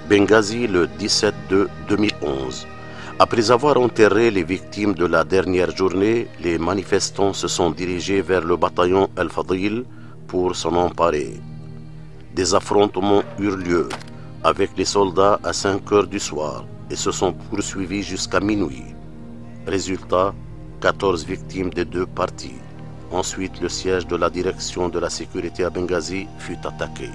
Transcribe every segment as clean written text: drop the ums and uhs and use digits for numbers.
Benghazi le 17/2/2011. Après avoir enterré les victimes de la dernière journée, les manifestants se sont dirigés vers le bataillon El-Fadil pour s'en emparer. Des affrontements eurent lieu avec les soldats à 5 heures du soir et se sont poursuivis jusqu'à minuit. Résultat, 14 victimes des deux parties. Ensuite, le siège de la direction de la sécurité à Benghazi fut attaqué.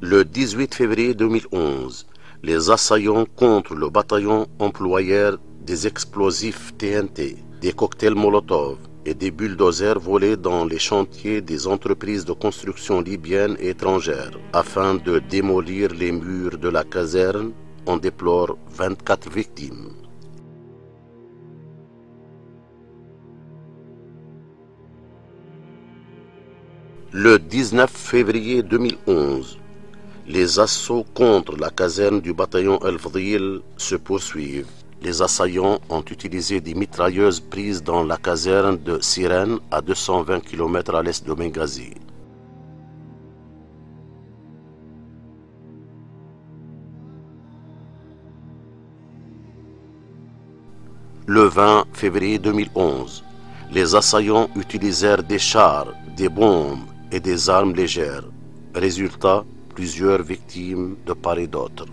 Le 18 février 2011, les assaillants contre le bataillon employèrent des explosifs TNT, des cocktails Molotov et des bulldozers volés dans les chantiers des entreprises de construction libyennes et étrangères afin de démolir les murs de la caserne. On déplore 24 victimes. Le 19 février 2011, les assauts contre la caserne du bataillon El-Fadil se poursuivent. Les assaillants ont utilisé des mitrailleuses prises dans la caserne de Sirène à 220 km à l'est de Benghazi. Le 20 février 2011, les assaillants utilisèrent des chars, des bombes et des armes légères. Résultat, plusieurs victimes de part et d'autre.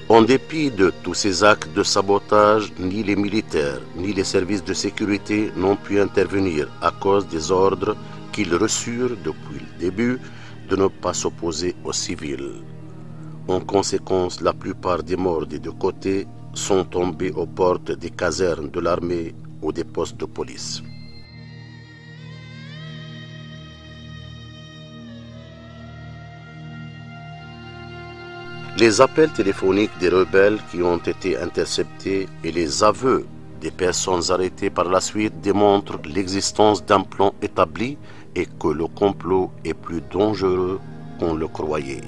En dépit de tous ces actes de sabotage, ni les militaires ni les services de sécurité n'ont pu intervenir à cause des ordres qu'ils reçurent depuis le début de ne pas s'opposer aux civils. En conséquence, la plupart des morts des deux côtés sont tombés aux portes des casernes de l'armée ou des postes de police. Les appels téléphoniques des rebelles qui ont été interceptés et les aveux des personnes arrêtées par la suite démontrent l'existence d'un plan établi et que le complot est plus dangereux qu'on le croyait.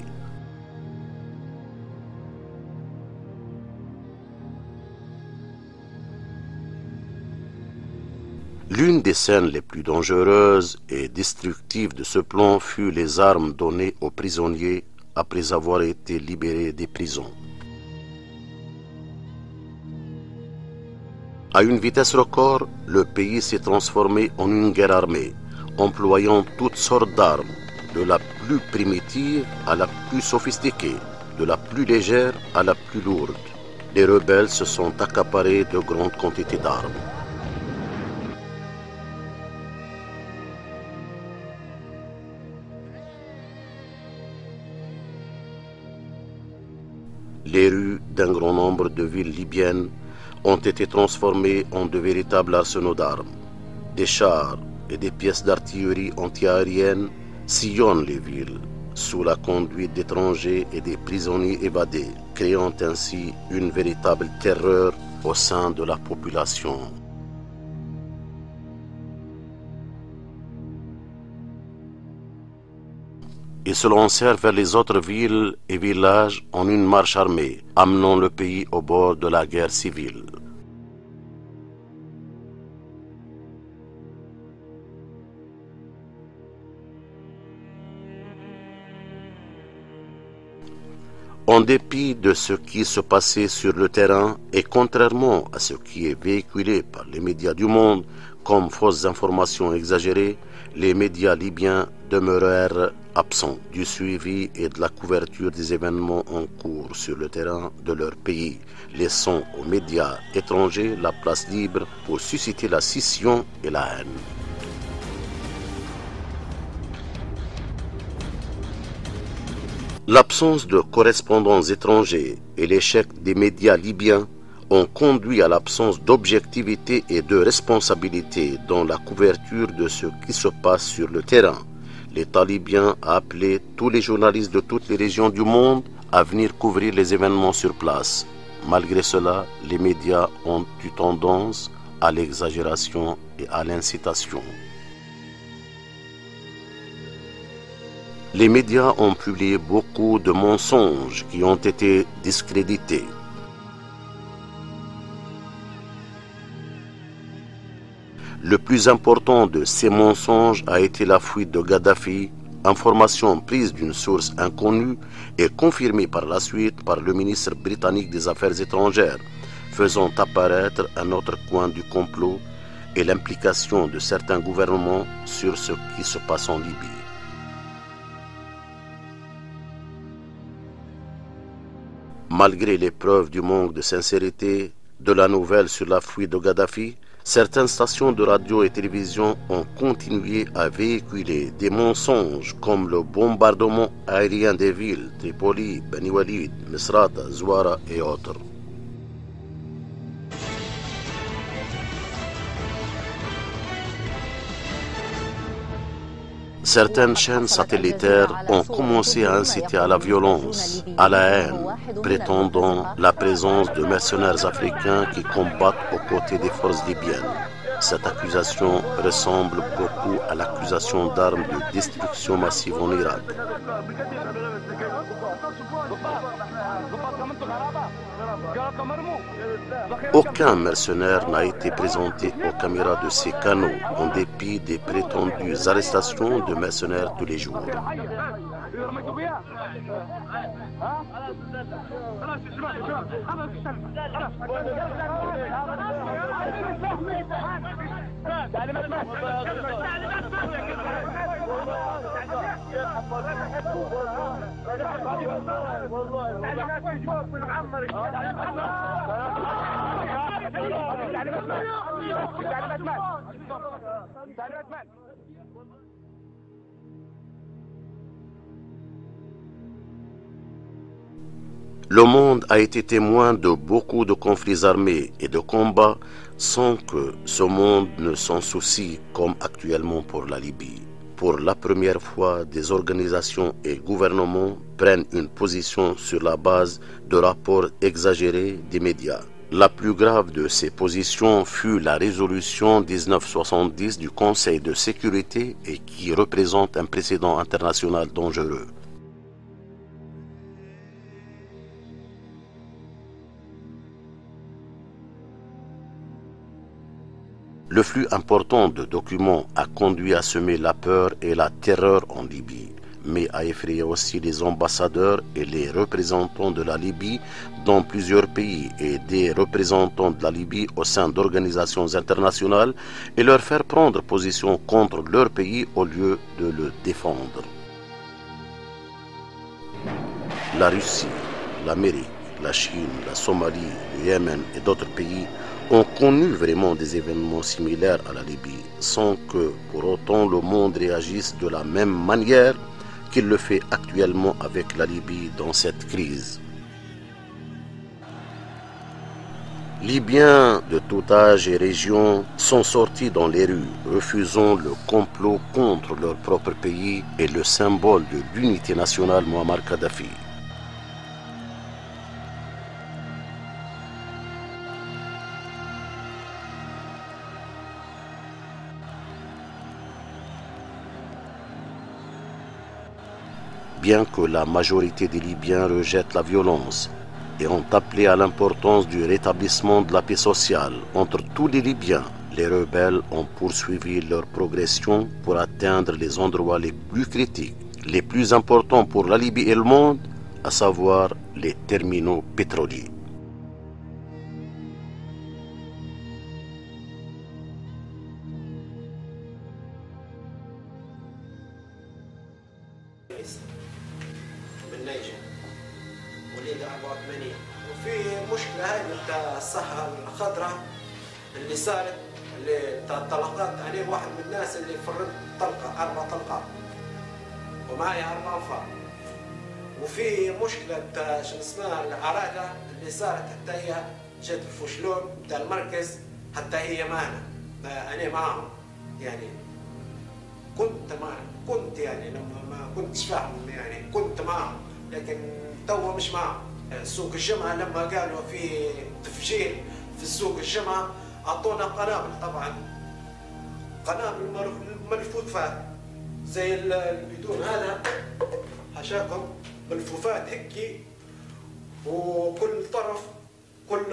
L'une des scènes les plus dangereuses et destructives de ce plan fut les armes données aux prisonniers après avoir été libérés des prisons. À une vitesse record, le pays s'est transformé en une guerre armée, employant toutes sortes d'armes, de la plus primitive à la plus sophistiquée, de la plus légère à la plus lourde. Les rebelles se sont accaparés de grandes quantités d'armes. Les rues d'un grand nombre de villes libyennes ont été transformées en de véritables arsenaux d'armes. Des chars et des pièces d'artillerie antiaérienne sillonnent les villes sous la conduite d'étrangers et des prisonniers évadés, créant ainsi une véritable terreur au sein de la population. Ils se lancèrent vers les autres villes et villages en une marche armée, amenant le pays au bord de la guerre civile. En dépit de ce qui se passait sur le terrain et contrairement à ce qui est véhiculé par les médias du monde comme fausses informations exagérées, les médias libyens demeurèrent absents du suivi et de la couverture des événements en cours sur le terrain de leur pays, laissant aux médias étrangers la place libre pour susciter la scission et la haine. L'absence de correspondants étrangers et l'échec des médias libyens ont conduit à l'absence d'objectivité et de responsabilité dans la couverture de ce qui se passe sur le terrain. L'État libyen a appelé tous les journalistes de toutes les régions du monde à venir couvrir les événements sur place. Malgré cela, les médias ont eu tendance à l'exagération et à l'incitation. Les médias ont publié beaucoup de mensonges qui ont été discrédités. Le plus important de ces mensonges a été la fuite de Kadhafi, information prise d'une source inconnue et confirmée par la suite par le ministre britannique des Affaires étrangères, faisant apparaître un autre coin du complot et l'implication de certains gouvernements sur ce qui se passe en Libye. Malgré les preuves du manque de sincérité de la nouvelle sur la fuite de Kadhafi, certaines stations de radio et télévision ont continué à véhiculer des mensonges comme le bombardement aérien des villes Tripoli, Beni Walid, Misrata, Zouara et autres. Certaines chaînes satellitaires ont commencé à inciter à la violence, à la haine, prétendant la présence de mercenaires africains qui combattent aux côtés des forces libyennes. Cette accusation ressemble beaucoup à l'accusation d'armes de destruction massive en Irak. Aucun mercenaire n'a été présenté aux caméras de ces canaux, en dépit des prétendues arrestations de mercenaires tous les jours. Le monde a été témoin de beaucoup de conflits armés et de combats sans que ce monde ne s'en soucie comme actuellement pour la Libye. Pour la première fois, des organisations et gouvernements prennent une position sur la base de rapports exagérés des médias. La plus grave de ces positions fut la résolution 1970 du Conseil de sécurité et qui représente un précédent international dangereux. Le flux important de documents a conduit à semer la peur et la terreur en Libye, mais a effrayé aussi les ambassadeurs et les représentants de la Libye dans plusieurs pays et des représentants de la Libye au sein d'organisations internationales et leur faire prendre position contre leur pays au lieu de le défendre. La Russie, l'Amérique, la Chine, la Somalie, le Yémen et d'autres pays ont connu vraiment des événements similaires à la Libye, sans que pour autant le monde réagisse de la même manière qu'il le fait actuellement avec la Libye dans cette crise. Libyens de tout âge et région sont sortis dans les rues, refusant le complot contre leur propre pays et le symbole de l'unité nationale Muammar Kadhafi. Bien que la majorité des Libyens rejettent la violence et ont appelé à l'importance du rétablissement de la paix sociale entre tous les Libyens, les rebelles ont poursuivi leur progression pour atteindre les endroits les plus critiques, les plus importants pour la Libye et le monde, à savoir les terminaux pétroliers. بالنيجر 84 وفي مشكله هاي بتاع الصحه الخضراء اللي صارت اللي بتاع الطلقات. انا واحد من الناس اللي فرقت طلقه 4 طلقات ومعي 4 انفار. وفي مشكله بتاع شو اسمها العراده اللي صارت حتى هي جت الفشلون بتاع المركز حتى هي معنا. انا معهم يعني كنت يعني لما ما كنتش فاهم يعني كنت معهم لكن توا مش معهم. سوق الجمعة لما قالوا في تفجير في سوق الجمعة أعطونا قنابل، طبعا قنابل ملفوفات زي البيدون هذا حشاكم بالفوفات هيك، وكل طرف كل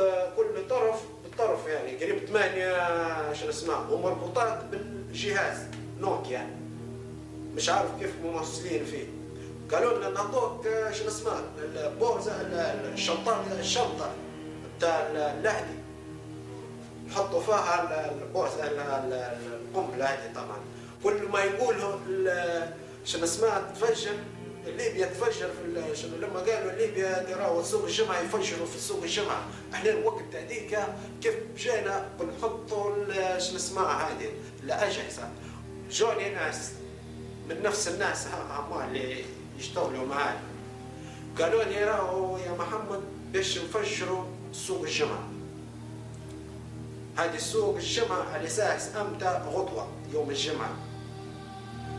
طرف بالطرف يعني قريب 8 شنو اسمها، ومربوطات بالجهاز نوكيا، مش عارف كيف موصلين فيه. قالوا لنا نعطوك شنو اسمها البوزه الشنطه بتاع اللهدي نحطوا فيها البوزه القنبله هذه. طبعا كل ما يقولوا شنو اسمها تفجر ليبيا، تفجر في شنو لما قالوا ليبيا راهو سوق الجمعه يفجروا في سوق الجمعه، احنا الوقت هذيك كيف جينا بنحطوا شنو اسمها هذه الاجهزه، جوني ناس من نفس الناس هما اللي يشتغلوا معاي قالوا لي راهو يا محمد باش نفجروا سوق الجمعه. هذه سوق الجمعه على اساس امتى غدوه يوم الجمعه.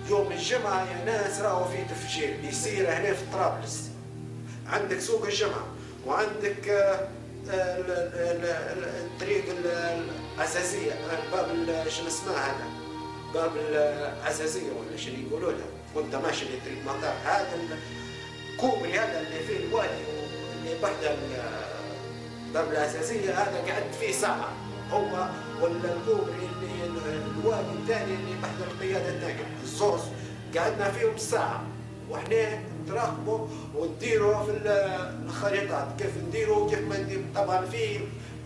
يوم الجمعة يا ناس راهو في تفجير بيصير هنا في طرابلس. عندك سوق الجمعة وعندك الطريق العزازية، باب شنو اسمها هذا، باب العزازية ولا شنو يقولوا لها، وانت ماشي لطريق مطار. هذا الكوبري هذا اللي فيه الوادي اللي بعد باب العزازية هذا قعدت فيه ساعة هو، ولا الكوبري اللي الوادي الثاني اللي تحت القياده الناقل الزوز قعدنا فيهم ساعه، واحنا نتراقبوا ونديروا في الخريطات كيف نديروا كيف ما نديروا. طبعا في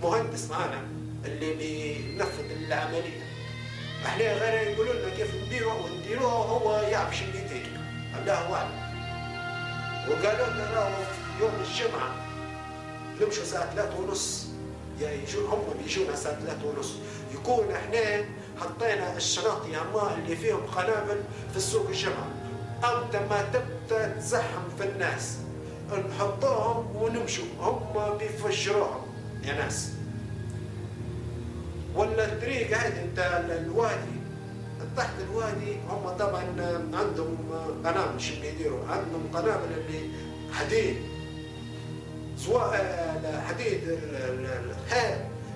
مهندس معنا اللي بينفذ العمليه، احنا غير يقولوا لنا كيف نديروا ونديروه هو يعرف شو اللي يدير، الله اعلم. وقالوا لنا راهو يوم الجمعه نمشوا الساعه 3:30 يجون هم بيجونا الساعه 3:30، يكون احنا حطينا الشناطي هما اللي فيهم قنابل في السوق الجمعه. امتى ما تبدا تزحم في الناس نحطوهم ونمشوا، هم بيفجروهم يا ناس. ولا الطريق هذه نتاع الوادي تحت الوادي هم طبعا عندهم قنابل، شو بيديروا؟ عندهم قنابل اللي حديد، سواء حديد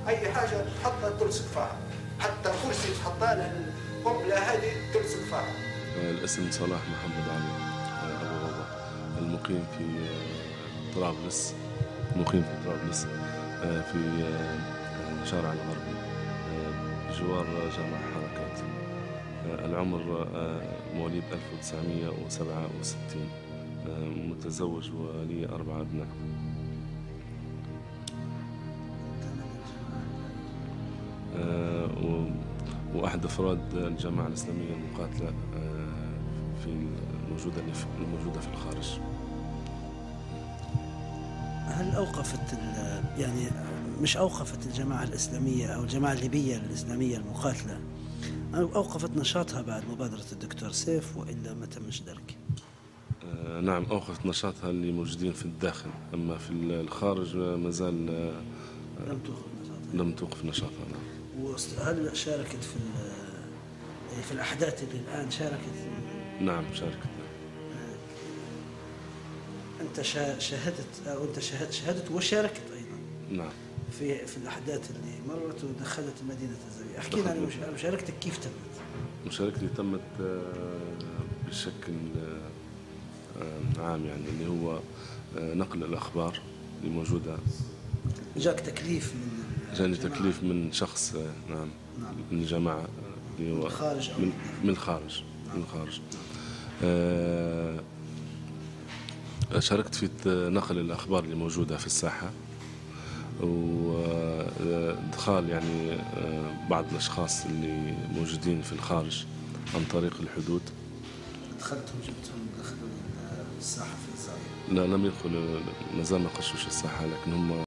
اي حاجه تحطها تلصق فيها، حتى كرسي تحطها لها القنبله هذه تلصق فيها. الاسم صلاح محمد علي ابو غضا، المقيم في طرابلس، في شارع الغربي بجوار جامع حركات. العمر مواليد 1967، متزوج ولي 4 أبناء. وأحد أفراد الجماعة الإسلامية المقاتلة في الموجودة في الخارج. هل أوقفت يعني مش أوقفت الجماعة الإسلامية أو الجماعة الليبية الإسلامية المقاتلة أوقفت نشاطها بعد مبادرة الدكتور سيف، وإلا ما تمش ذلك؟ نعم، أوقفت نشاطها اللي موجودين في الداخل، أما في الخارج ما زال لم توقف نشاطها. نعم. وهل شاركت في الأحداث اللي الآن شاركت؟ نعم شاركت. أنت شاهدت أو أنت شاهدت وشاركت أيضا؟ نعم. في الأحداث اللي مرت ودخلت مدينة الزاوية. احكي لنا عن مشاركتك كيف تمت؟ مشاركتي تمت بشكل عام، يعني اللي هو نقل الأخبار اللي موجودة. جاك تكليف من جاني تكليف من شخص، نعم، من الجماعة اللي هو من الخارج. شاركت في نقل الأخبار اللي موجودة في الساحة، وادخال يعني بعض الأشخاص اللي موجودين في الخارج عن طريق الحدود. دخلتهم دخلوا الساحة في الزاوية؟ لا، لم يدخلوا، ما زال ما خشوش الساحة، لكن هم